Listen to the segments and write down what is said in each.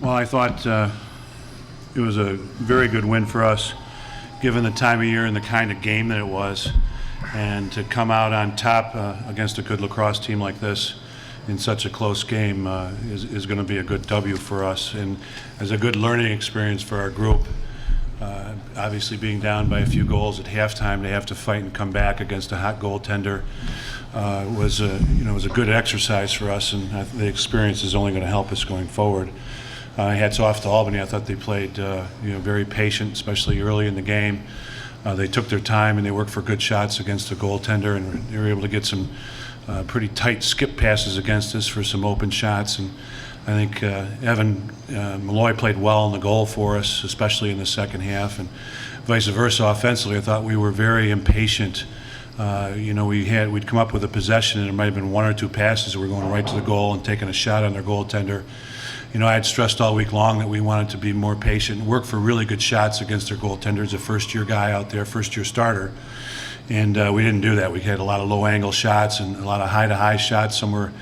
Well, I thought it was a very good win for us, given the time of year and the kind of game that it was. And to come out on top against a good lacrosse team like this in such a close game is going to be a good W for us, and as a good learning experience for our group. Obviously, being down by a few goals at halftime, they have to fight and come back against a hot goaltender. Was a good exercise for us, and the experience is only going to help us going forward. Hats off to Albany. I thought they played very patient, especially early in the game. They took their time and they worked for good shots against the goaltender, and they were able to get some pretty tight skip passes against us for some open shots. And I think Evan Malloy played well in the goal for us, especially in the second half, and vice versa. Offensively, I thought we were very impatient. We'd come up with a possession, and it might have been one or two passes that were going right to the goal and taking a shot on their goaltender. I had stressed all week long that we wanted to be more patient and work for really good shots against their goaltenders, a first-year guy out there, first-year starter. And we didn't do that. We had a lot of low-angle shots and a lot of high-to-high shots. Some were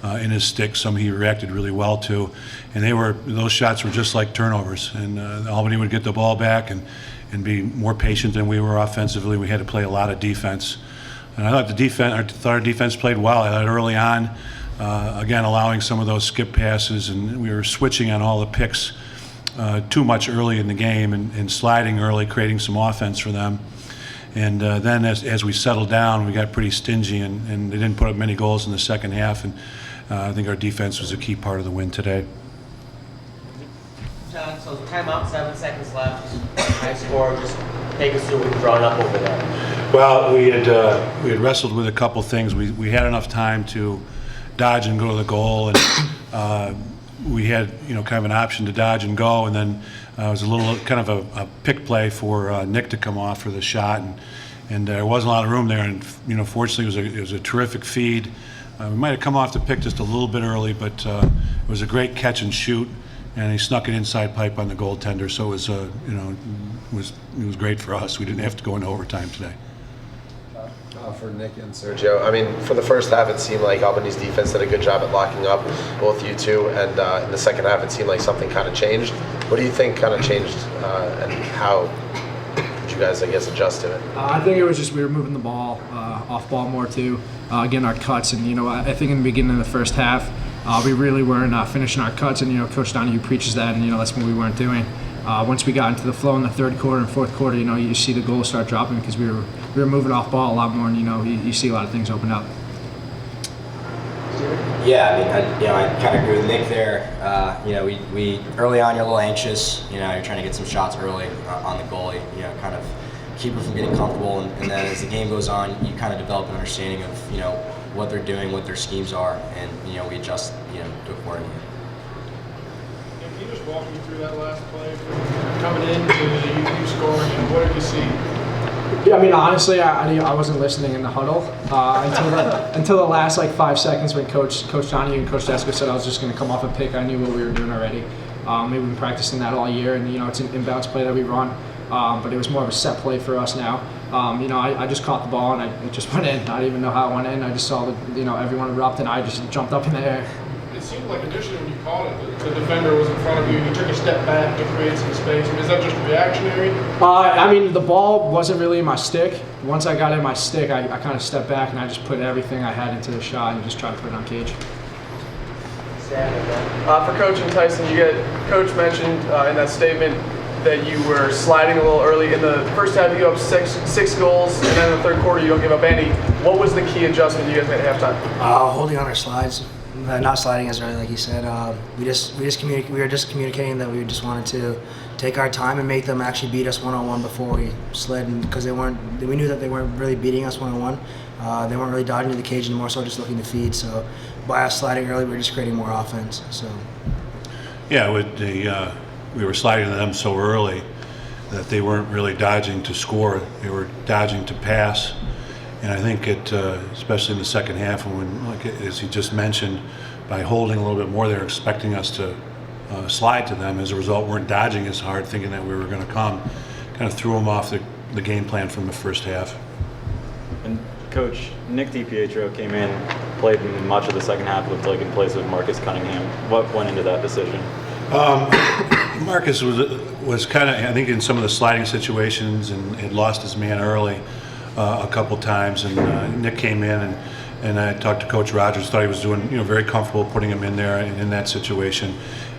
in his stick, some he reacted really well to. And those shots were just like turnovers. And Albany would get the ball back and be more patient than we were offensively. We had to play a lot of defense. And I thought our defense played well. I thought early on, again, allowing some of those skip passes, and we were switching on all the picks too much early in the game and sliding early, creating some offense for them. And then as we settled down, we got pretty stingy, and they didn't put up many goals in the second half. And I think our defense was a key part of the win today. John, so timeout, 7 seconds left, high score. Just take us through what you've drawn up over there. Well, we had wrestled with a couple things. We had enough time to dodge and go to the goal, and we had kind of an option to dodge and go, and then it was a little kind of a pick play for Nick to come off for the shot, and there wasn't a lot of room there, and fortunately it was a terrific feed. We might have come off the pick just a little bit early, but it was a great catch and shoot, and he snuck it inside pipe on the goaltender, so it was great for us. We didn't have to go into overtime today. For Nick and Sergio, I mean, for the first half, it seemed like Albany's defense did a good job at locking up both you two, and in the second half, it seemed like something kind of changed. What do you think kind of changed, and how did you guys, I guess, adjust to it? I think it was just we were moving the ball, off ball more too, getting our cuts, and I think in the beginning of the first half, we really weren't finishing our cuts, and Coach Donahue preaches that, and that's what we weren't doing. Once we got into the flow in the third quarter and fourth quarter, you see the goals start dropping because we were moving off ball a lot more, and you see a lot of things open up. Yeah, I kind of agree with Nick there. We early on you're a little anxious. You're trying to get some shots early on the goalie. Kind of keep her from getting comfortable, and then as the game goes on, you kind of develop an understanding of what they're doing, what their schemes are, and we adjust to accordingly. Can you just walk me through that last play from coming in to you scoring, and what did you see? Yeah, I mean, honestly, I wasn't listening in the huddle until the last 5 seconds when Coach Donahue and Coach Desko said I was just going to come off a pick. I knew what we were doing already. We've been practicing that all year, and it's an inbounds play that we run, but it was more of a set play for us now. I just caught the ball and it just went in. I didn't even know how it went in. I just saw everyone erupt, and I just jumped up in the air. It seemed like initially when you caught it, the defender was in front of you. You took a step back to create some space. I mean, is that just reactionary? The ball wasn't really in my stick. Once I got in my stick, I kind of stepped back and I just put everything I had into the shot and just tried to put it on cage. For Coach and Tyson, Coach mentioned in that statement that you were sliding a little early. In the first half, you gave up six goals, and then in the third quarter, you don't give up any. What was the key adjustment you guys made at halftime? Holding on our slides. Not sliding as early, like he said. We were just communicating that we just wanted to take our time and make them actually beat us one-on-one before we slid, because we knew that they weren't really beating us one-on-one. They weren't really dodging to the cage anymore, so just looking to feed. So by us sliding early, we were just creating more offense. So yeah, we were sliding to them so early that they weren't really dodging to score; they were dodging to pass. And I think especially in the second half, as he just mentioned, by holding a little bit more, they're expecting us to slide to them. As a result, weren't dodging as hard, thinking that we were going to come. Kind of threw them off the game plan from the first half. And Coach, Nick DiPietro came in, played much of the second half, looked like in place of Marcus Cunningham. What went into that decision? Marcus was kind of, I think, in some of the sliding situations and had lost his man early a couple times, and Nick came in and I talked to Coach Rogers, thought he was doing very comfortable putting him in there in that situation,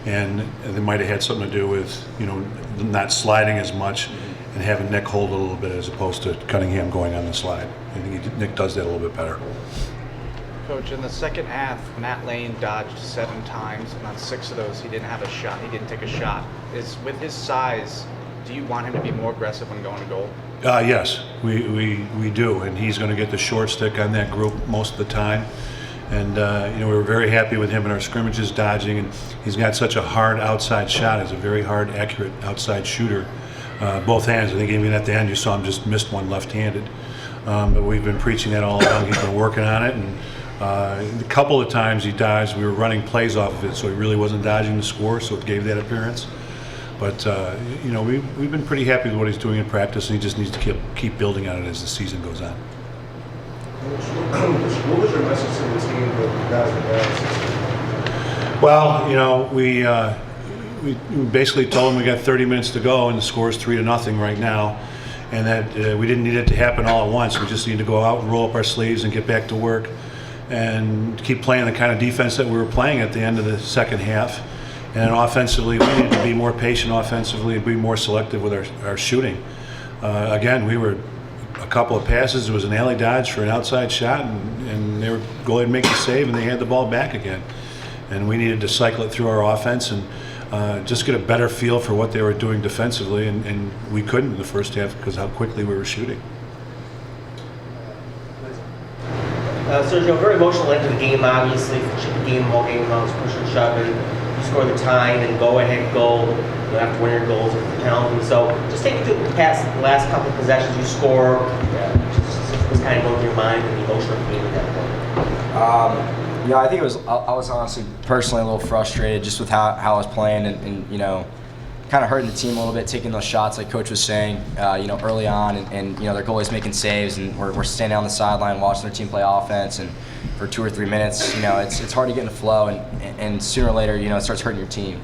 and it might have had something to do with not sliding as much and having Nick hold a little bit as opposed to Cunningham going on the slide. I think Nick does that a little bit better. Coach, in the second half, Matt Lane dodged 7 times, and on 6 of those, he didn't have a shot. He didn't take a shot. With his size, do you want him to be more aggressive when going to goal? Yes, we do, and he's going to get the short stick on that group most of the time. And we were very happy with him in our scrimmages dodging, and he's got such a hard outside shot. He's a very hard, accurate outside shooter. Both hands. I think even at the end you saw him just missed one left-handed. But we've been preaching that all along. He's been working on it, and a couple of times he dodged. We were running plays off of it, so he really wasn't dodging the score, so it gave that appearance. But we've been pretty happy with what he's doing in practice, and he just needs to keep building on it as the season goes on. What was your message to the team that guys? Well, we basically told them we got 30 minutes to go, and the score is 3-0 right now, and that we didn't need it to happen all at once. We just need to go out and roll up our sleeves and get back to work and keep playing the kind of defense that we were playing at the end of the second half. And offensively, we need to be more patient offensively and be more selective with our shooting. Again, we were a couple of passes. It was an alley dodge for an outside shot, and they were going to make the save, and they had the ball back again. And we needed to cycle it through our offense and just get a better feel for what they were doing defensively, and we couldn't in the first half because how quickly we were shooting. Sergio, very emotional end to the game, obviously. The game all game long, push and shove, and you score the tying and go-ahead goal. You have to win your goals with the penalty. So just take me through the last couple of possessions you score. Just was kind of going through your mind and the emotional game at that point. I think I was honestly personally a little frustrated just with how I was playing and kind of hurting the team a little bit, taking those shots like Coach was saying, early on, and their goalie's making saves, and we're standing on the sideline watching their team play offense, and for 2 or 3 minutes, it's hard to get in the flow, and sooner or later, it starts hurting your team.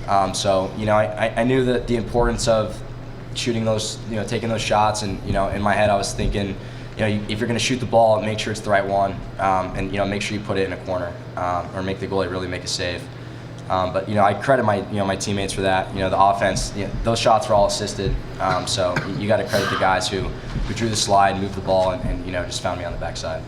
I knew that the importance of shooting those, taking those shots, and in my head I was thinking, if you're going to shoot the ball, make sure it's the right one, and make sure you put it in a corner, or make the goalie really make a save. But I credit my teammates for that. The offense, those shots were all assisted. So you got to credit the guys who drew the slide, moved the ball, and just found me on the backside.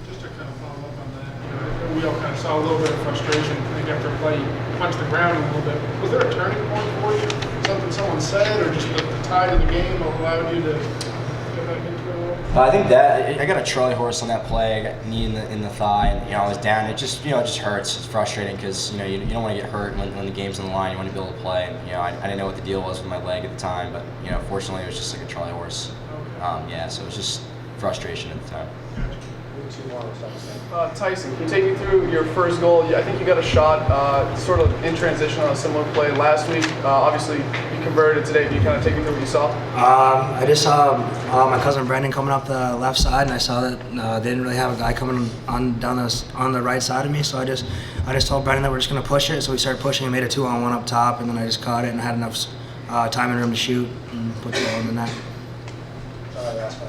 Just to kind of follow up on that, we all kind of saw a little bit of frustration. I think after play, you punched the ground a little bit. Was there a turning point for you? Something someone said, or just the tide of the game allowed you to get back into it? I think that I got a Charlie horse on that play. I got knee in the thigh, and I was down. It just just hurts. It's frustrating because you don't want to get hurt when the game's on the line. You want to be able to play, and I didn't know what the deal was with my leg at the time, but fortunately it was just like a Charlie horse. So it was just frustration at the time. Tyson, can you take me through your first goal? I think you got a shot sort of in transition on a similar play last week. Obviously, you converted today. Can you kind of take me through what you saw? I just saw my cousin Brendan coming up the left side, and I saw that they didn't really have a guy coming on the right side of me. So I just told Brendan that we're just going to push it. So we started pushing and made a 2-on-1 up top, and then I just caught it and had enough time and room to shoot and put the ball in the net.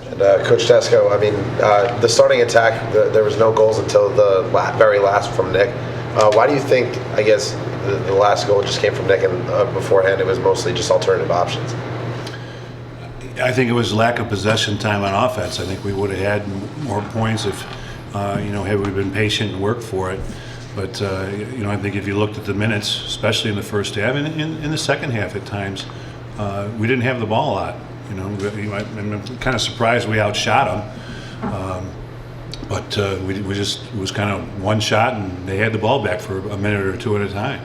And Coach Desko, the starting attack, there was no goals until the very last from Nick. Why do you think, the last goal just came from Nick, and beforehand it was mostly just alternative options? I think it was lack of possession time on offense. I think we would have had more points if, had we been patient and worked for it. But, I think if you looked at the minutes, especially in the first half, and in the second half at times, we didn't have the ball a lot. I'm kind of surprised we outshot them, but it was kind of one shot, and they had the ball back for a minute or two at a time.